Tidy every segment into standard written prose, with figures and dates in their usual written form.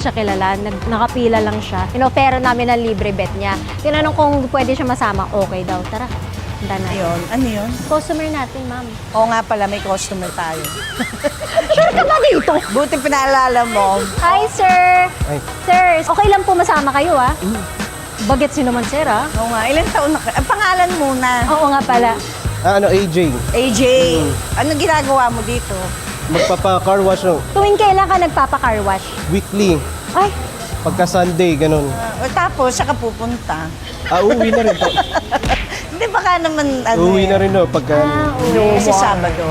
siya kilala, nakapila lang siya. Inofera namin ng libre bet niya. Tinanong kung pwede siya masama, okay daw. Tara, handa na. Ayun, ano yun? Customer natin, ma'am. Oo nga pala, may customer tayo. Sure ka ba dito? Buti pinaalala mo. Hi, sir! Ay. Sir, okay lang po masama kayo, ah. Bagets nyo naman, sir, ah. Oo nga, ilang taon na ka? Ang pangalan muna. Oo nga pala. AJ. AJ, ano ginagawa mo dito? Magpapa-car wash no, Tuwing kailan ka nagpapa-car wash? weekly. Ay, Pagka Sunday, ganun. Tapos, saka pupunta. Uwi na rin po. Hindi baka naman, ano Uwi na rin no, pagka... Kasi Sabado.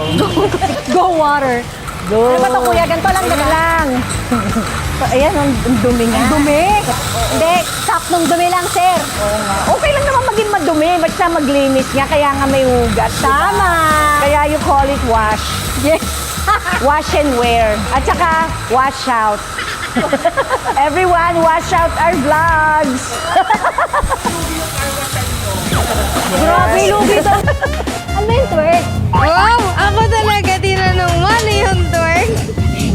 go water. Go. Ano ba ito, kuya? Ganito lang, ganito lang. Ayan, ang dumi nga. Ang dumi. Hindi, saktong dumi lang, sir. Okay lang naman maging madumi, basta maglinis nga, kaya nga may hugas. Tama. Kaya you call it wash. Yes. Wash and wear. At saka, wash out. Everyone, wash out our vlogs. Grabe, lugi to. Ano yung twerk? Wow! Ako talaga tinanong mo ano yung twerk?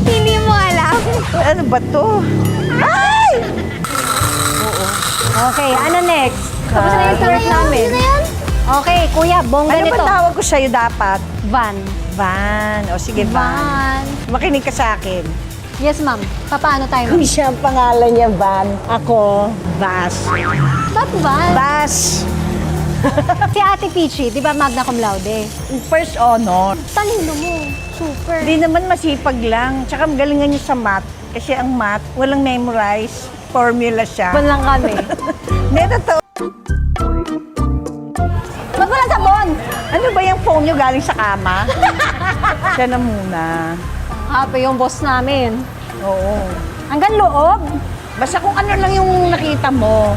Hindi mo alam. Ano ba to? Ay! Okay, ano next? Tapos na yung twerk namin. Okay, kuya, bongga Ano ba nito. tawag ko sa'yo dapat? Van. Van. O sige, Van. Van. Makinig ka sa akin. Yes, ma'am. Paano tayo, ma'am? Kung siya ang pangalan niya, Van, ako, Vas. Ba't van? Vas. Si Ate Peachy, di ba magna cum laude? First honor. Talino mo. Super. Hindi naman masipag lang. Tsaka magalingan niya sa math. Kasi ang math, walang memorize. Formula siya. Ban lang kami. Neto to. Ba't walang sabon? Ano ba yung phone niyo galing sa kama? Siya na muna. Happy yung boss namin. Oo. Hanggang loob. Basta kung ano lang yung nakita mo.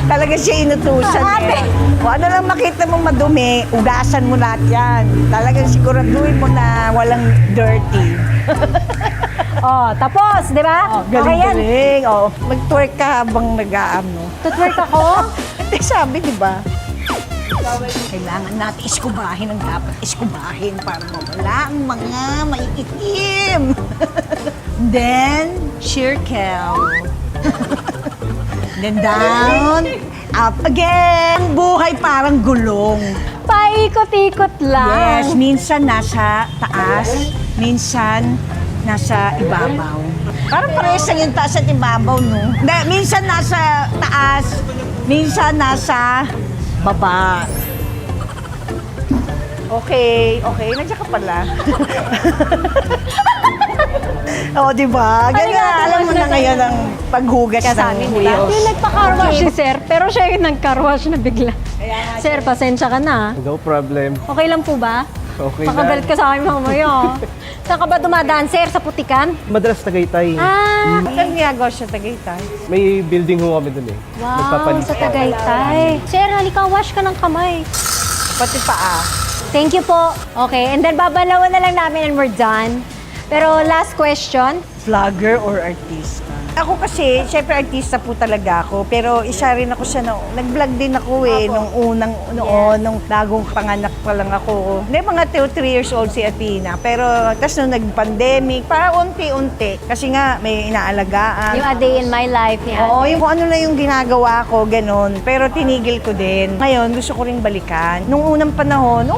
Talaga siya inutusan Ate! eh. Kung ano lang makita mo madumi, ugasan mo lahat yan. Talagang siguraduhin mo na walang dirty. Oh, tapos, di ba? Okay yan. Galing-galing. Oh, mag-twerk ka habang nag-aano. Tutwerk ako. Hindi, sabi, di ba? Kailangan natin iskubahin ang dapat iskubahin para mawala ang mga maiitim. Then, circle. Then down, up again. Buhay parang gulong. Paikot-ikot lang. Yes, minsan nasa taas, minsan nasa ibabaw. Parang parehas lang yung taas at ibabaw, no? Hindi, minsan nasa taas, minsan nasa baba. Okay, nandiyan ka pala. Oo, di ba? Ganyan, Halika, alam mo tapos na na ngayon tayo. ang paghugas Kaya sa ng amin, di ba? wheels. Yung nagpa-car wash si sir, pero siya yung nag-car wash na bigla. Sir, pasensya ka na. No problem. Okay lang po ba? Okay Makagalit lang. ka sa akin mamaya. Saan ka ba dumadaan, sir? Sa Putikan? Madalas Tagaytay. Ah, Saan ginagawa siya Tagaytay? May building ho kami dun eh. wow, Nagpapalis sa pa. Tagaytay. Sir, halika, wash ka ng kamay. Pati paa. Thank you po. Okay, and then babalawan na lang namin and we're done. Pero last question. Vlogger or artista? Ako kasi, syempre artista po talaga ako, pero isa rin ako siya, nag-vlog din ako eh, nung unang, noon, nung bagong panganak pa lang ako. Hindi, mga 2-3 years old si Athena, pero tas nung nag-pandemic, para unti-unti, kasi nga may inaalagaan. Yung A Day in My Life ni Ate. Oo, yung kung ano na yung ginagawa ko, ganun. Pero tinigil ko din. Ngayon, gusto ko ring balikan. Nung unang panahon,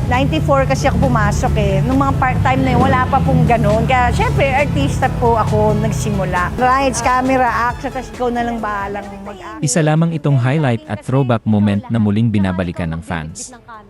94 kasi ako pumasok eh. Nung mga part-time na yun, wala pa pong ganun. Kaya syempre, artista po ako nagsimula. Lights, camera, action, tapos ikaw na lang bahalang mag-act. Isa lamang itong highlight at throwback moment na muling binabalikan ng fans. Ng camera.